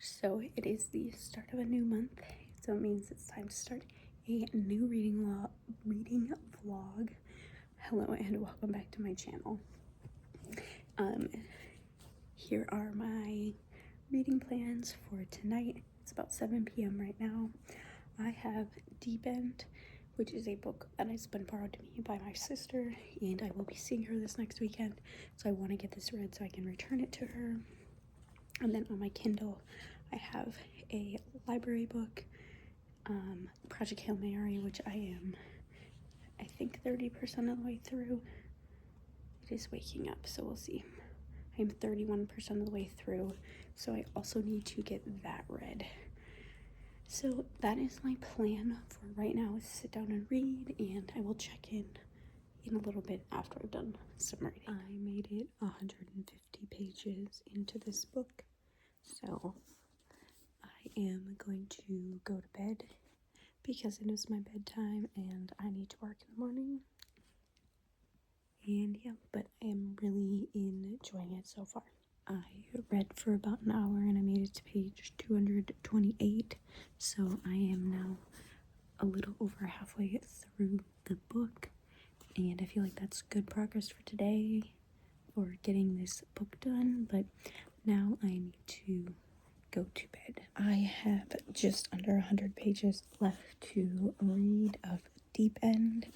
So it is the start of a new month, so it means it's time to start a new reading vlog. Hello and welcome back to my channel. Here are my reading plans for tonight. It's about 7 p.m. right now. I have Deep End, which is a book that has been borrowed to me by my sister, and I will be seeing her this next weekend, so I want to get this read so I can return it to her. And then on my Kindle, I have a library book, Project Hail Mary, which I think 30% of the way through. It is waking up, so we'll see. I'm 31% of the way through, so I also need to get that read. So that is my plan for right now, is sit down and read, and I will check in a little bit after I've done some reading. I made it 150 pages into this book, so I am going to go to bed because it is my bedtime and I need to work in the morning. And yeah, but I am really enjoying it so far. I read for about an hour and I made it to page 228, so I am now a little over halfway through the book, and I feel like that's good progress for today for getting this book done. But now I need to go to bed. I have just under 100 pages left to read of Deep End.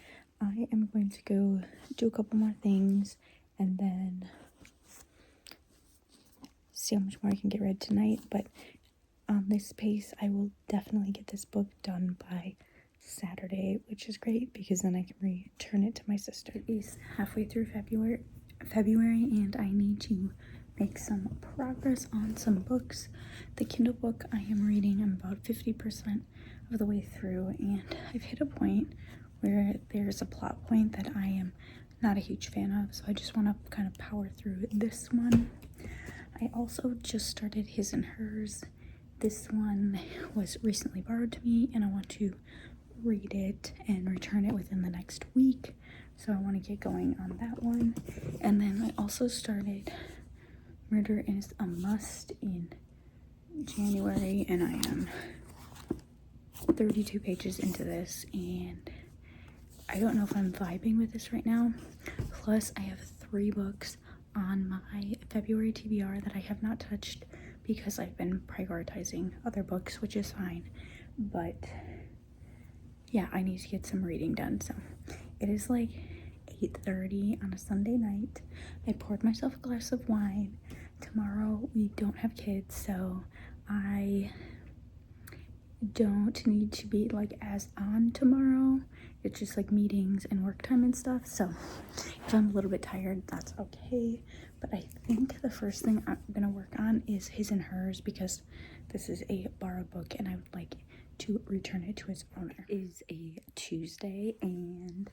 I am going to go do a couple more things and then see how much more I can get read tonight. But on this pace, I will definitely get this book done by Saturday, which is great because then I can return it to my sister. It is halfway through February, and I need to make some progress on some books. The Kindle book I am reading, I'm about 50% of the way through, and I've hit a point where there's a plot point that I am not a huge fan of, so I just want to kind of power through this one. I also just started His and Hers. This one was recently borrowed to me, and I want to read it and return it within the next week, so I want to get going on that one. And then I also started Murder Is a Must in January, and I am 32 pages into this, and I don't know if I'm vibing with this right now. Plus, I have 3 books on my February TBR that I have not touched because I've been prioritizing other books, which is fine. But yeah, I need to get some reading done. So it is like 8:30 on a Sunday night. I poured myself a glass of wine. Tomorrow we don't have kids, so I don't need to be like as on tomorrow. It's just like meetings and work time and stuff, so if I'm a little bit tired, that's okay. But I think the first thing I'm gonna work on is His and Hers, because this is a borrowed book and I would like to return it to its owner. It is a Tuesday and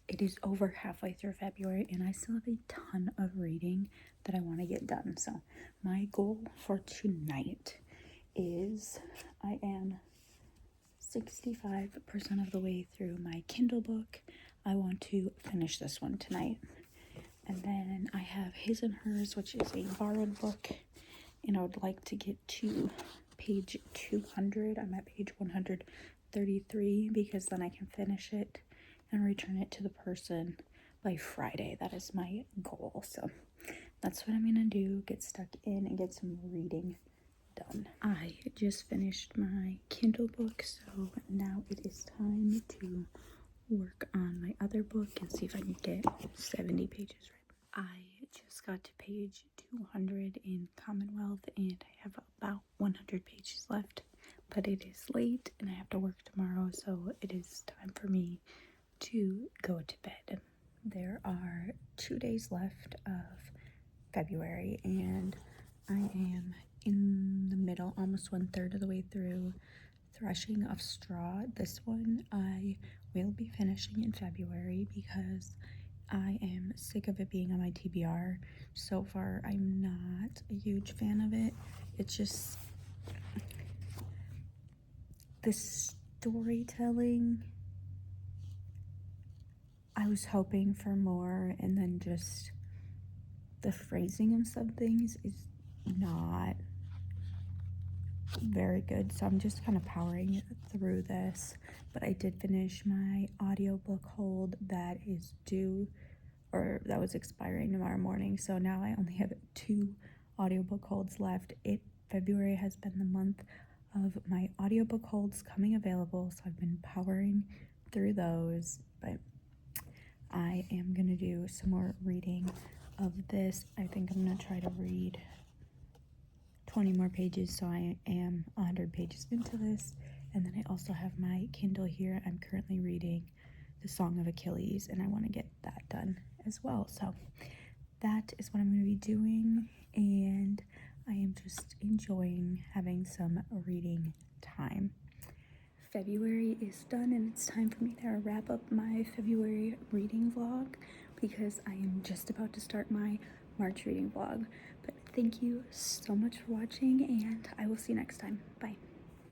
it is over halfway through February, and I still have a ton of reading that I want to get done. So my goal for tonight is I am 65% of the way through my Kindle book. I want to finish this one tonight. And then I have His and Hers, which is a borrowed book, and I would like to get to page 200. I'm at page 133 because then I can finish it and return it to the person by Friday. That is my goal. So that's what I'm gonna do, get stuck in and get some reading done. I just finished my Kindle book, so now it is time to work on my other book and see if I can get 70 pages read. I just got to page 200 in Commonwealth and I have about 100 pages left, but it is late and I have to work tomorrow, so it is time for me to go to bed. There are 2 days left of February and I am in the middle, almost 1/3 of the way through Threshing of Straw. This one I will be finishing in February because I am sick of it being on my TBR. So far, I'm not a huge fan of it. It's just the storytelling. I was hoping for more, and then just the phrasing of some things is not very good. So I'm just kind of powering through this. But I did finish my audiobook hold that is due, or that was expiring tomorrow morning. So now I only have 2 audiobook holds left. February has been the month of my audiobook holds coming available, so I've been powering through those. But I am gonna do some more reading of this. I think I'm gonna try to read 20 more pages, so I am 100 pages into this. And then I also have my Kindle here. I'm currently reading The Song of Achilles, and I want to get that done as well. So that is what I'm going to be doing, and I am just enjoying having some reading time. February is done, and it's time for me to wrap up my February reading vlog because I am just about to start my March reading vlog. But thank you so much for watching, and I will see you next time. Bye.